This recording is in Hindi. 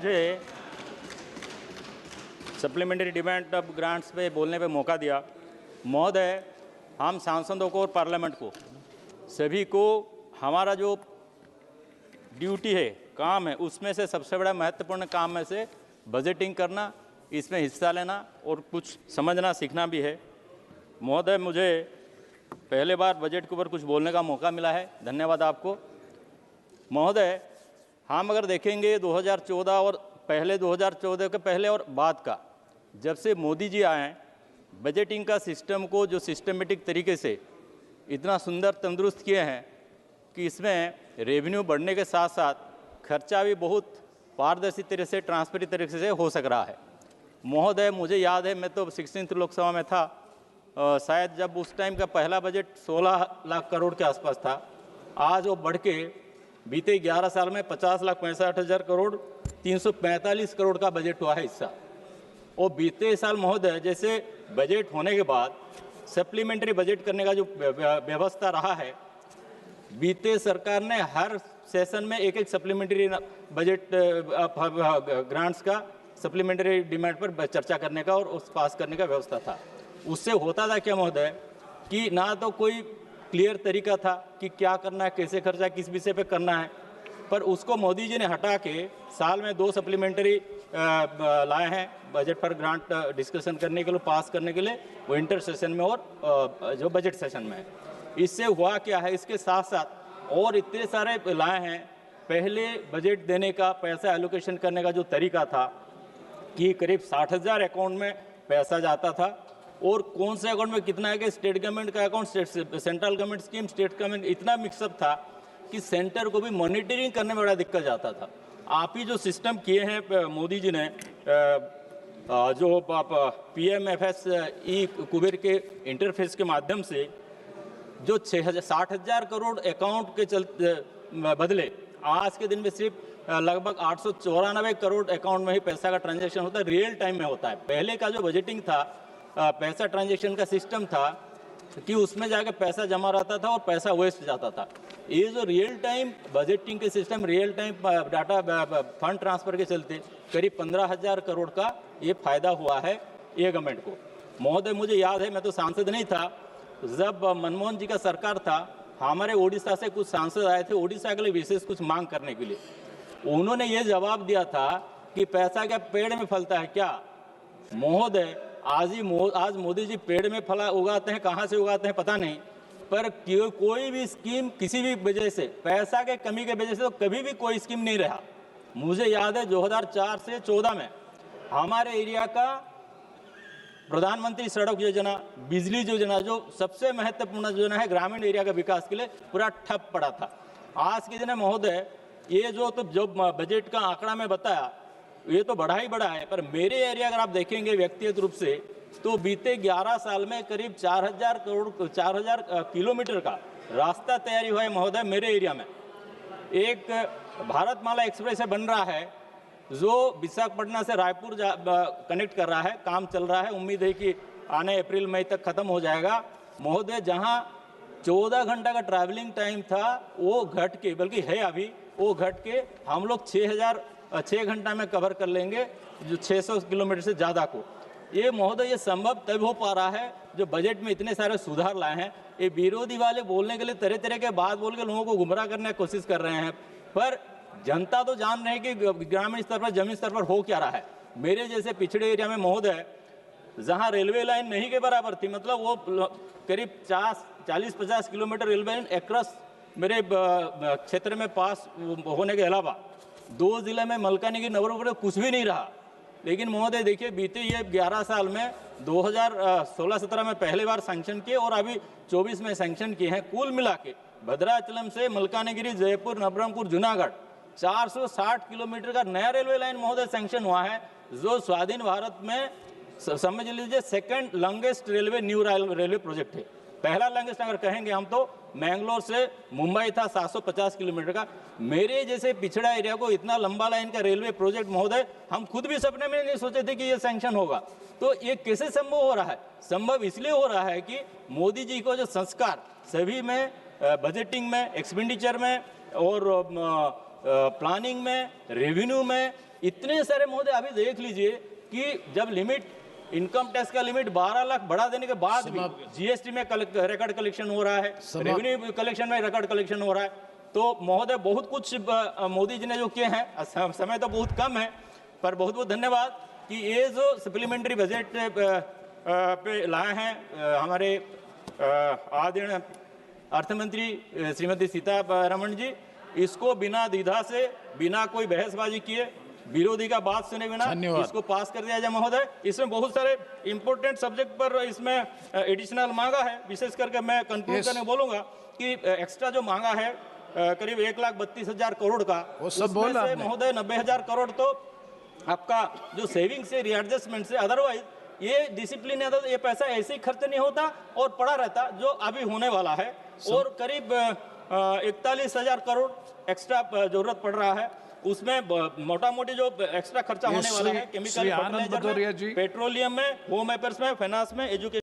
मुझे सप्लीमेंट्री डिमांड ऑफ ग्रांट्स पे बोलने पे मौका दिया। महोदय, हम सांसदों को और पार्लियामेंट को सभी को हमारा जो ड्यूटी है, काम है, उसमें से सबसे बड़ा महत्वपूर्ण काम में से बजटिंग करना, इसमें हिस्सा लेना और कुछ समझना सीखना भी है। महोदय, मुझे पहले बार बजट के ऊपर कुछ बोलने का मौका मिला है, धन्यवाद आपको। महोदय, हम अगर देखेंगे 2014 और पहले 2014 के पहले और बाद का, जब से मोदी जी आए हैं, बजटिंग का सिस्टम को जो सिस्टमेटिक तरीके से इतना सुंदर तंदुरुस्त किए हैं कि इसमें रेवेन्यू बढ़ने के साथ साथ खर्चा भी बहुत पारदर्शी तरीके से, ट्रांसपेरेंट तरीके से हो सक रहा है। महोदय, मुझे याद है, मैं तो 16वीं लोकसभा में था, शायद जब उस टाइम का पहला बजट 16 लाख करोड़ के आसपास था। आज वो बढ़ के बीते 11 साल में 50,65,000 करोड़ 345 करोड़ का बजट हुआ है हिस्सा। और बीते साल महोदय, जैसे बजट होने के बाद सप्लीमेंट्री बजट करने का जो व्यवस्था रहा है, बीते सरकार ने हर सेशन में एक सप्लीमेंट्री बजट ग्रांट्स का सप्लीमेंट्री डिमांड पर चर्चा करने का और उस पास करने का व्यवस्था था। उससे होता था क्या महोदय कि ना तो कोई क्लियर तरीका था कि क्या करना है, कैसे खर्चा किस विषय पे करना है, पर उसको मोदी जी ने हटा के साल में 2 सप्लीमेंट्री लाए हैं बजट पर ग्रांट डिस्कशन करने के लिए, पास करने के लिए, वो इंटर सेशन में और जो बजट सेशन में है। इससे हुआ क्या है, इसके साथ साथ और इतने सारे लाए हैं। पहले बजट देने का, पैसा एलोकेशन करने का जो तरीका था कि करीब 60,000 अकाउंट में पैसा जाता था और कौन से अकाउंट में कितना है कि स्टेट गवर्नमेंट का account, central government scheme, state government, इतना मिक्सअप था कि सेंटर को भी मॉनिटरिंग करने में बड़ा दिक्कत जाता था। आप ही जो सिस्टम किए हैं मोदी जी ने, जो PMFSE कुबेर के इंटरफेस के माध्यम से जो 60,000 करोड़ अकाउंट के चलते बदले आज के दिन में सिर्फ लगभग 894 करोड़ अकाउंट में ही पैसा का ट्रांजैक्शन होता है, रियल टाइम में होता है। पहले का जो बजटिंग था, पैसा ट्रांजैक्शन का सिस्टम था कि उसमें जाके पैसा जमा रहता था और पैसा वेस्ट जाता था। ये जो रियल टाइम बजटिंग के system, real time data fund transfer के चलते करीब 15,000 करोड़ का ये फायदा हुआ है ये गवर्नमेंट को। महोदय, मुझे याद है, मैं तो सांसद नहीं था जब मनमोहन जी का सरकार था, हमारे ओडिशा से कुछ सांसद आए थे ओडिशा के लिए विशेष कुछ मांग करने के लिए। उन्होंने ये जवाब दिया था कि पैसा क्या पेड़ में फलता है क्या? महोदय, आज मोदी जी पेड़ में फला उगाते हैं, कहाँ से उगाते हैं पता नहीं, पर कोई भी स्कीम किसी भी वजह से, पैसा के कमी के वजह से तो कभी भी कोई स्कीम नहीं रहा। मुझे याद है 2004 से 14 में हमारे एरिया का प्रधानमंत्री सड़क योजना, बिजली योजना, जो सबसे महत्वपूर्ण योजना है ग्रामीण एरिया का विकास के लिए, पूरा ठप पड़ा था। आज के दिन महोदय, ये जो बजट का आंकड़ा में बताया, ये तो बढ़ा ही बढ़ा है, पर मेरे एरिया अगर आप देखेंगे व्यक्तिगत रूप से, तो बीते 11 साल में करीब 4,000 किलोमीटर का रास्ता तैयारी हुआ है महोदय। मेरे एरिया में एक भारतमाला एक्सप्रेस बन रहा है जो विशाखापट्टनम से रायपुर कनेक्ट कर रहा है, काम चल रहा है, उम्मीद है कि आने अप्रैल मई तक खत्म हो जाएगा। महोदय, जहां 14 घंटा का ट्रैवलिंग टाइम था वो घट के, बल्कि है अभी, वो घट के हम लोग 6 घंटा में कवर कर लेंगे, जो 600 किलोमीटर से ज़्यादा को। ये महोदय, ये संभव तब हो पा रहा है जो बजट में इतने सारे सुधार लाए हैं। ये विरोधी वाले बोलने के लिए तरह तरह के बात बोल के लोगों को गुमराह करने की कोशिश कर रहे हैं, पर जनता तो जान रहे हैं कि ग्रामीण स्तर पर, जमीन स्तर पर हो क्या रहा है। मेरे जैसे पिछड़े एरिया में महोदय, जहां रेलवे लाइन नहीं के बराबर थी, मतलब वो करीब 40-50 किलोमीटर रेलवे लाइन एक्रॉस मेरे क्षेत्र में पास होने के अलावा 2 जिले में मलकानगिरी, नवरंगपुर कुछ भी नहीं रहा। लेकिन महोदय देखिए, बीते ये 11 साल में 2016-17 में पहली बार सैंक्शन किए और अभी 24 में सैंक्शन किए हैं। कुल मिला के भद्राचलम से मलकानगिरी, जयपुर, नवरंगपुर, जूनागढ़ 460 किलोमीटर का नया रेलवे लाइन महोदय सैंक्शन हुआ है, जो स्वाधीन भारत में समझ लीजिए second longest new railway project है। पहला लॉन्गेस्ट अगर कहेंगे हम तो मैंगलोर से मुंबई था 750 किलोमीटर का। मेरे जैसे पिछड़ा एरिया को इतना लंबा लाइन का रेलवे प्रोजेक्ट महोदय, हम खुद भी सपने में नहीं सोचे थे कि ये सैंक्शन होगा। तो ये कैसे संभव हो रहा है? संभव इसलिए हो रहा है कि मोदी जी को जो संस्कार सभी में, बजटिंग में, एक्सपेंडिचर में और प्लानिंग में, रेवेन्यू में इतने सारे महोदय अभी देख लीजिए कि जब लिमिट इनकम टैक्स का लिमिट 12 लाख बढ़ा देने के बाद भी जीएसटी में रिकॉर्ड कलेक्शन हो रहा है, रेवेन्यू कलेक्शन में रिकॉर्ड कलेक्शन हो रहा है। तो महोदय बहुत कुछ मोदी जी ने जो किए हैं, समय तो बहुत कम है, पर बहुत बहुत धन्यवाद कि ये जो सप्लीमेंट्री बजट पे लाए हैं हमारे आदरणीय अर्थमंत्री श्रीमती सीतारमण जी, इसको बिना द्विधा से, बिना कोई बहसबाजी किए, विरोधी का बात सुने बिना इसको पास कर दिया जाए महोदय। इसमें बहुत सारे इंपॉर्टेंट सब्जेक्ट पर इसमें एडिशनल मांगा है, विशेष करके मैं कंक्लूड करने बोलूंगा कि एक्स्ट्रा जो मांगा है करीब 1,32,000 करोड़ का, उसमें से महोदय 90,000 करोड़ तो आपका जो सेविंग से, रीएडजस्टमेंट से, अदरवाइज ये डिसिप्लिन ये पैसा ऐसे ही खर्च नहीं होता और पड़ा रहता जो अभी होने वाला है। और करीब 41,000 करोड़ एक्स्ट्रा जरूरत पड़ रहा है, उसमें मोटा मोटी जो एक्स्ट्रा खर्चा होने वाला है केमिकल फर्टिलाइजर में, पेट्रोलियम में, होम अफेयर्स में, फाइनेंस में, एजुकेशन